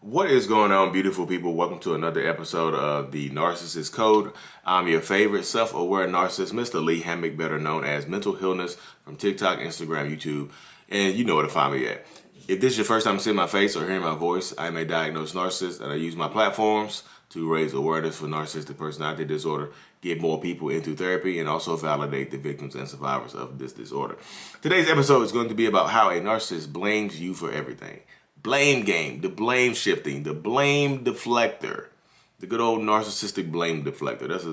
What is going on, beautiful people? Welcome to another episode of the Narcissist Code. I'm your favorite self-aware narcissist, Mr. Lee Hammock, better known as Mental Illness, from TikTok, Instagram, YouTube, and you know where to find me at. If this is your first time seeing my face or hearing my voice, I'm a diagnosed narcissist, and I use my platforms to raise awareness for narcissistic personality disorder, get more people into therapy, and also validate the victims and survivors of this disorder. Today's episode is going to be about how a narcissist blames you for everything. Blame game, the blame shifting, the blame deflector, the good old narcissistic blame deflector. That's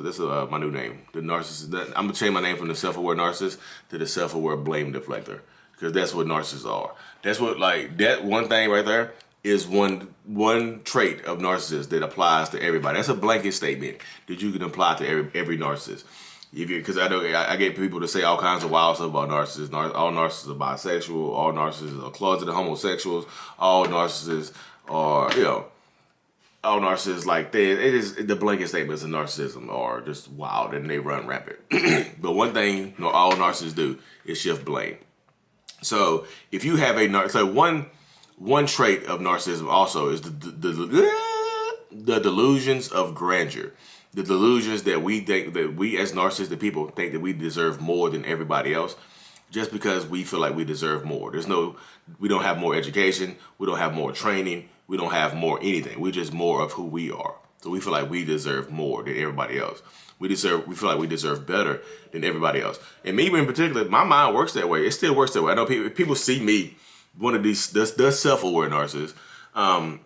my new name. The narcissist. I'm gonna change my name from the self-aware narcissist to the self-aware blame deflector, because that's what narcissists are. That's what, like, that one thing right there is one trait of narcissists that applies to everybody. That's a blanket statement that you can apply to every narcissist. Because I know I get people to say all kinds of wild stuff about narcissists. All narcissists are bisexual. All narcissists are closeted homosexuals. All narcissists are, all narcissists like that. It is the blanket statements of narcissism are just wild and they run rampant. But one thing all narcissists do is shift blame. So if you have one trait of narcissism also is the delusions of grandeur. The delusions that we think that we as narcissistic people think that we deserve more than everybody else, just because we feel like we deserve more. We don't have more education, we don't have more training, we don't have more anything. We're just more of who we are. So we feel like we deserve more than everybody else. We feel like we deserve better than everybody else. And me in particular, my mind works that way. It still works that way. I know people see me, one of these the self-aware narcissists, and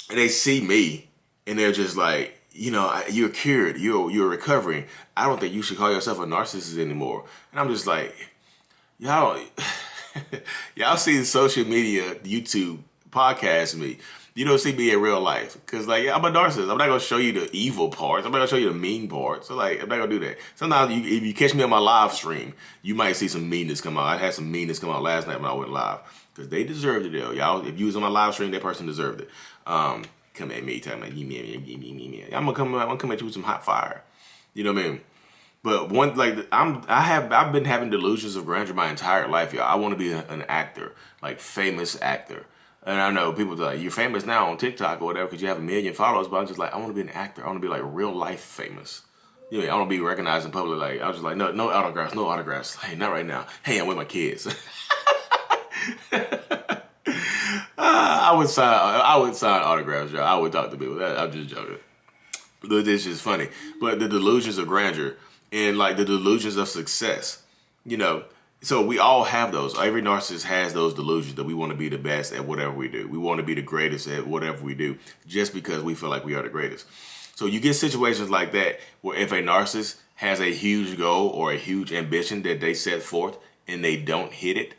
they see me and they're just like, you're cured, you're recovering. I don't think you should call yourself a narcissist anymore. And I'm just like, y'all see the social media, YouTube, podcast me. You don't see me in real life. Because, I'm a narcissist. I'm not going to show you the evil parts. I'm not going to show you the mean parts. So, I'm not going to do that. Sometimes if you catch me on my live stream, you might see some meanness come out. I had some meanness come out last night when I went live. Because they deserved it, though. Y'all, if you was on my live stream, that person deserved it. Come at me, tell me, I'm gonna come at you with some hot fire. You know what I mean? But I've been having delusions of grandeur my entire life, y'all. I want to be an actor, like famous actor. And I know people are like, you're famous now on TikTok or whatever because you have 1 million followers. But I'm just like, I want to be an actor. I want to be like real life famous. I want to be recognized in public. Like, I was just like, no autographs. Hey, not right now. Hey, I'm with my kids. I would sign autographs, y'all. I would talk to people. I'm just joking. It's just funny. But the delusions of grandeur and the delusions of success, so we all have those. Every narcissist has those delusions that we want to be the best at whatever we do. We want to be the greatest at whatever we do just because we feel like we are the greatest. So you get situations like that where if a narcissist has a huge goal or a huge ambition that they set forth and they don't hit it,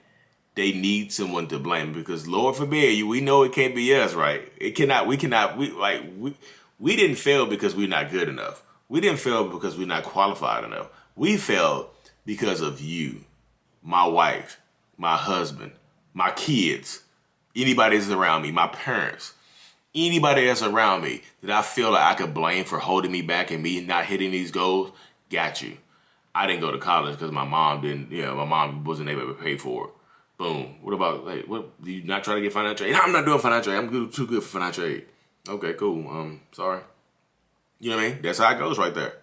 they need someone to blame, because Lord forbid, we know it can't be us, right? We didn't fail because we're not good enough. We didn't fail because we're not qualified enough. We failed because of you, my wife, my husband, my kids, anybody that's around me, my parents, anybody that's around me that I feel like I could blame for holding me back and me not hitting these goals, got you. I didn't go to college because my mom wasn't able to pay for it. Boom. What about, what, do you not try to get financial aid? No, I'm not doing financial aid. I'm too good for financial aid. Okay, cool. Sorry. You know what I mean? That's how it goes right there.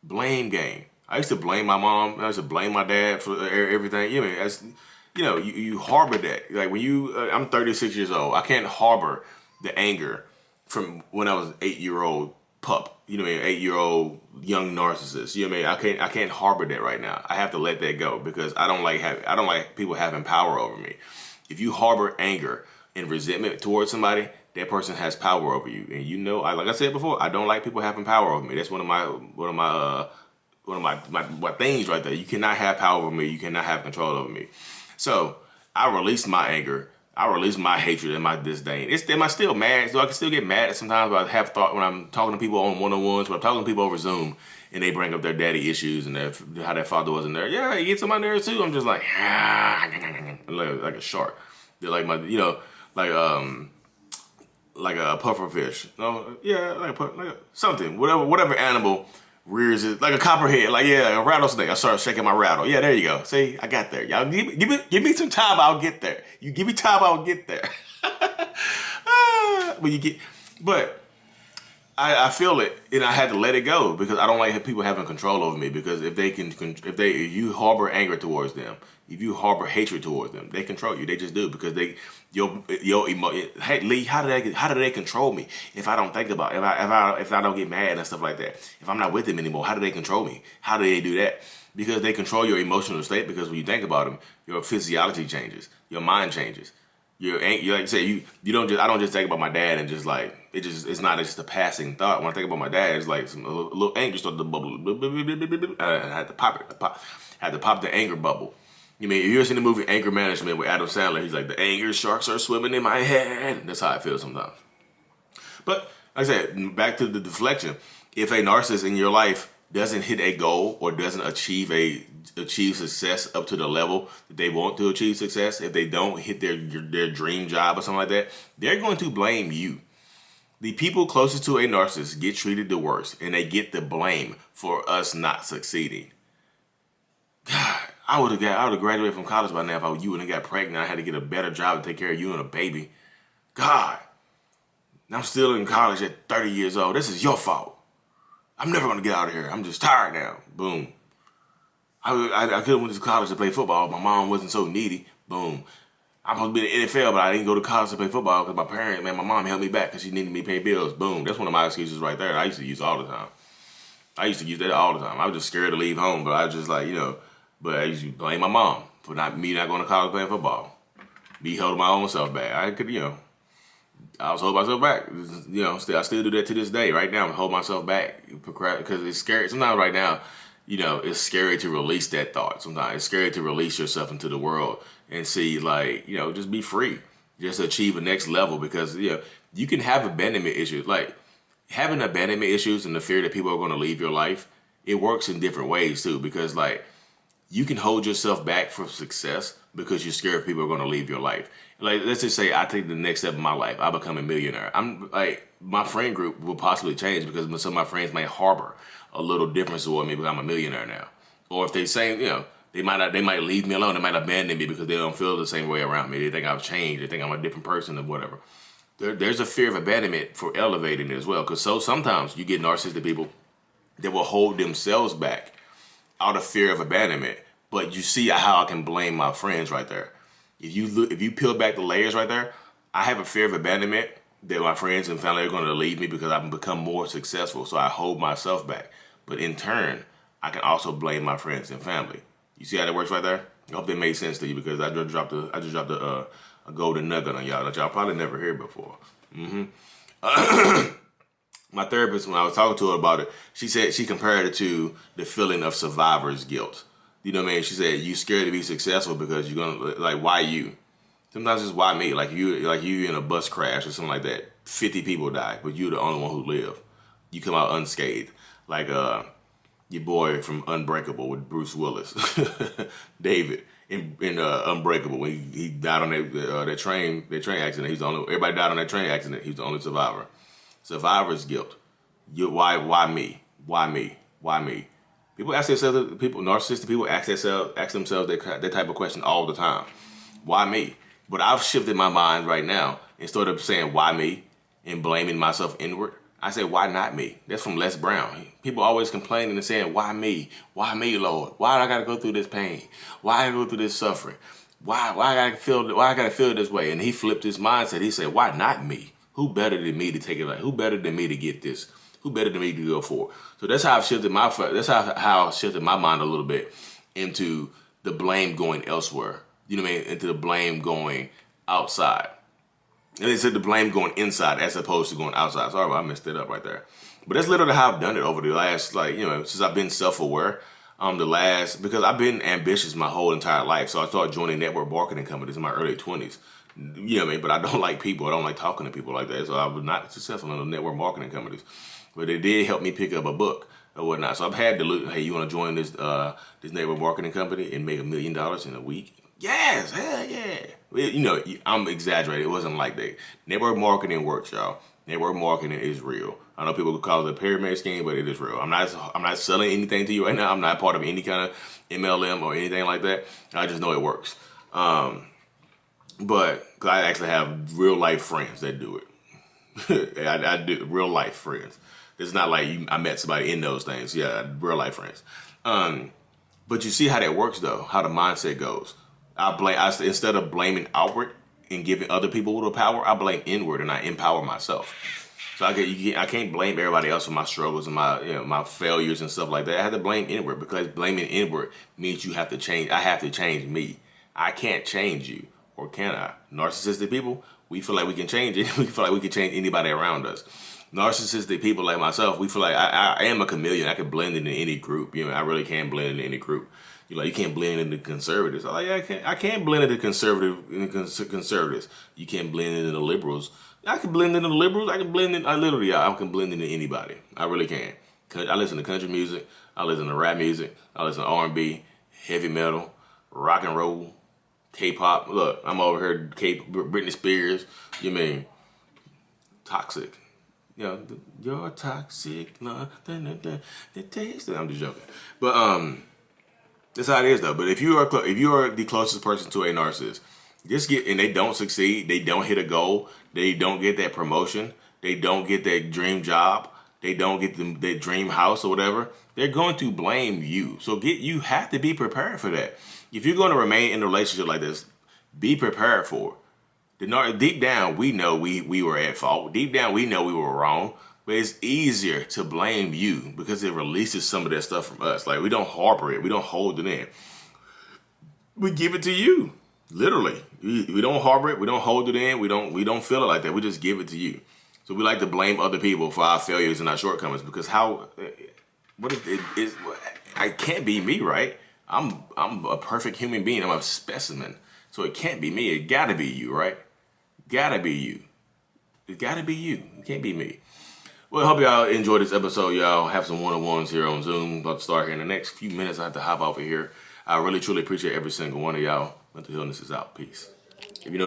Blame game. I used to blame my mom. I used to blame my dad for everything. You harbor that. Like when I'm 36 years old. I can't harbor the anger from when I was an 8-year-old pup. 8-year-old young narcissist. I can't harbor that right now. I have to let that go because I don't like people having power over me. If you harbor anger and resentment towards somebody, that person has power over you. And like I said before, I don't like people having power over me. That's one of my things right there. You cannot have power over me. You cannot have control over me. So I release my anger. I release my hatred and my disdain. Am I still mad? So I can still get mad sometimes. But I have thought when I'm talking to people on one-on-ones, when I'm talking to people over Zoom, and they bring up their daddy issues and how their father wasn't there. Yeah, he gets on my nerves too. I'm just like, like a shark. They're like like a puffer fish. No, yeah, like something, whatever animal rears it, like a copperhead, a rattlesnake. I started shaking my rattle. Yeah, there you go. See, I got there. Y'all give me some time, I'll get there. You give me time, I'll get there. when you get, but I feel it, and I had to let it go because I don't like people having control over me. Because if you harbor anger towards them, if you harbor hatred towards them, they control you. They just do because hey Lee, how do they control me if I don't think about it? If I don't get mad and stuff like that? If I'm not with them anymore, how do they control me? How do they do that? Because they control your emotional state. Because when you think about them, your physiology changes, your mind changes. You like you say you don't just I don't just think about my dad and just like it's not just a passing thought. When I think about my dad, it's like a little anger started to bubble. I had to pop it. Had to pop the anger bubble. You mean if you ever seen the movie Anger Management with Adam Sandler? He's like, the anger sharks are swimming in my head. That's how I feel sometimes. But like I said, back to the deflection. If a narcissist in your life doesn't hit a goal or doesn't achieve success up to the level that they want to achieve success, if they don't hit their dream job or something like that, they're going to blame you. The people closest to a narcissist get treated the worst, and they get the blame for us not succeeding. God, I would have graduated from college by now if I was you and I got pregnant. I had to get a better job to take care of you and a baby. God, I'm still in college at 30 years old. This is your fault. I'm never going to get out of here. I'm just tired now. Boom. I could have went to college to play football. My mom wasn't so needy. Boom. I'm supposed to be in the NFL, but I didn't go to college to play football because my mom held me back because she needed me to pay bills. Boom. That's one of my excuses right there. I used to use all the time. I used to use that all the time. I was just scared to leave home, but I was just like, but I used to blame my mom for not going to college playing football. Me holding my own self back. I could, I was holding myself back. I still do that to this day. Right now, I hold myself back because it's scary. Sometimes right now, it's scary to release that thought. Sometimes it's scary to release yourself into the world and see, just be free. Just achieve a next level because, you can have abandonment issues. Like, having abandonment issues and the fear that people are going to leave your life, it works in different ways, too. Because, you can hold yourself back from success because you're scared people are going to leave your life. Like, let's just say I take the next step of my life. I become a millionaire. I'm like, my friend group will possibly change because some of my friends may harbor a little difference toward me because I'm a millionaire now. Or if they say, they might leave me alone. They might abandon me because they don't feel the same way around me. They think I've changed. They think I'm a different person or whatever. There's a fear of abandonment for elevating as well. Because sometimes you get narcissistic people that will hold themselves back out of fear of abandonment. But you see how I can blame my friends right there. If you peel back the layers right there, I have a fear of abandonment that my friends and family are going to leave me because I've become more successful. So I hold myself back. But in turn, I can also blame my friends and family. You see how that works right there? I hope that made sense to you because I just dropped a golden nugget on y'all that y'all probably never heard before. My therapist, when I was talking to her about it, she said she compared it to the feeling of survivor's guilt. You know what I mean? She said, you scared to be successful because you're going to, why you? Sometimes it's why me? Like you in a bus crash or something like that. 50 people die, but you're the only one who lived. You come out unscathed. Like your boy from Unbreakable with Bruce Willis. David in Unbreakable, when he died on that train accident. He's the only, everybody died on that train accident. He's the only survivor. Survivor's guilt. Why me? Why me? Why me? People ask themselves, narcissistic people ask themselves that type of question all the time. Why me? But I've shifted my mind right now. Instead of saying why me and blaming myself inward, I say why not me? That's from Les Brown. People always complaining and saying why me? Why me, Lord? Why do I gotta go through this pain? Why I go through this suffering? Why I gotta feel this way? And he flipped his mindset. He said, why not me? Who better than me to take it? Who better than me to get this? Who better than me to go for? So that's how I've shifted how I shifted my mind a little bit into the blame going elsewhere. You know what I mean? Into the blame going outside. And they said the blame going inside as opposed to going outside. Sorry, I messed it up right there. But that's literally how I've done it over the last, since I've been self-aware. Because I've been ambitious my whole entire life. So I started joining network marketing companies in my early 20s. You know what I mean? But I don't like people. I don't like talking to people like that. So I was not successful in the network marketing companies. But it did help me pick up a book or whatnot. So I've had to look, hey, you want to join this network marketing company and make $1 million in a week? Yes, hell yeah. I'm exaggerating. It wasn't like that. Network marketing works, y'all. Network marketing is real. I know people could call it a pyramid scheme, but it is real. I'm not selling anything to you right now. I'm not part of any kind of MLM or anything like that. I just know it works. But I actually have real life friends that do it. I do real life friends. It's not like I met somebody in those things. Yeah, real life friends. But you see how that works though, how the mindset goes. Instead of blaming outward and giving other people the power, I blame inward and I empower myself. So I can't blame everybody else for my struggles and my failures and stuff like that. I have to blame inward, because blaming inward means you have to change. I have to change me. I can't change you, or can I? Narcissistic people, we feel like we can change it. We feel like we can change anybody around us. Narcissistic people like myself, we feel like I am a chameleon. I can blend into any group. I really can blend into any group. You can't blend into conservatives. I'm like, yeah, I can't blend into conservatives. You can't blend into the liberals. I can blend into the liberals. I can blend in. I can blend into anybody. I really can. I listen to country music. I listen to rap music. I listen to R&B, heavy metal, rock and roll, K-pop. Look, I'm over here, Britney Spears. Toxic. You're toxic. I'm just joking. But that's how it is though. But if you are the closest person to a narcissist, and they don't succeed, they don't hit a goal, they don't get that promotion, they don't get that dream job, they don't get that dream house or whatever, they're going to blame you. So you have to be prepared for that. If you're going to remain in a relationship like this, be prepared for it. Deep down, we know we were at fault. Deep down, we know we were wrong. But it's easier to blame you because it releases some of that stuff from us. Like, we don't harbor it. We don't hold it in. We give it to you. Literally. We don't harbor it. We don't hold it in. We don't feel it like that. We just give it to you. So we like to blame other people for our failures and our shortcomings, because I can't be me, right? I'm a perfect human being. I'm a specimen. So it can't be me. It gotta be you, right? Gotta be you. It gotta be you. It can't be me. Well, I hope y'all enjoyed this episode. Y'all have some one-on-ones here on Zoom. About to start here in the next few minutes. I have to hop over here. I really, truly appreciate every single one of y'all. Mental Illness is out. Peace. If you know